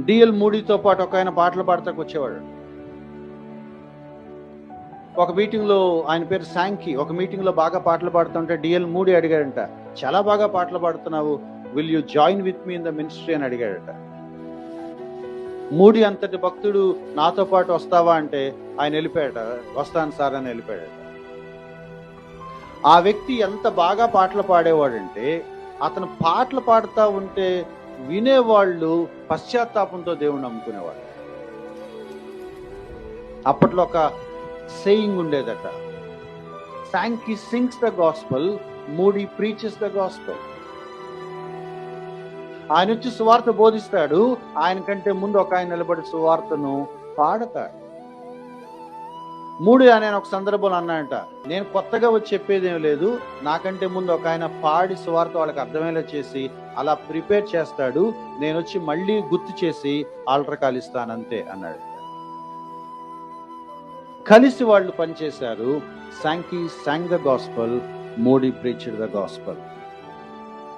DL మూడీతో పాటు ఒక ఆయన పాటలు పాడతాకు వచ్చేవాడు. ఒక మీటింగ్లో, ఆయన పేరు శాంకీ, ఒక మీటింగ్లో బాగా పాటలు పాడుతుంటే డిఎల్ మూడీ అడిగాడంట, చాలా బాగా పాటలు పాడుతున్నావు, will you join with me in the ministry అని అడిగాడట. మూడీ అంతటి భక్తుడు నాతో పాటు వస్తావా అంటే ఆయన వెళ్ళిపోయాట. వస్తాను సార్ అని వెళ్ళిపోయాడట. ఆ వ్యక్తి ఎంత బాగా పాటలు పాడేవాడంటే, అతను పాటలు పాడుతూ ఉంటే వినేవాళ్ళు పశ్చాత్తాపంతో దేవుణ్ణి నమ్ముకునేవాళ్ళు. అప్పట్లో ఒక సేయింగ్ ఉండేదట, Sankey sings the gospel, Moody preaches the gospel. ఆయన వచ్చి సువార్త బోధిస్తాడు, ఆయన కంటే ముందు ఒక ఆయన నిలబడి సువార్తను పాడతాడు. మూడీ ఆయన ఒక సందర్భంలో అన్నాడంట, నేను కొత్తగా వచ్చి చెప్పేదేం లేదు, నాకంటే ముందు ఒక ఆయన పాడి సువార్త వాళ్ళకి అర్థమయ్యేలా చేసి అలా ప్రిపేర్ చేస్తాడు, నేను వచ్చి మళ్ళీ గుర్తు చేసి ఆల్టర్ కాల్ ఇస్తానంతే అన్నాడు. కలిసి వాళ్ళు పనిచేశారు. శాంకీ sang the gospel, moody preached the gospel.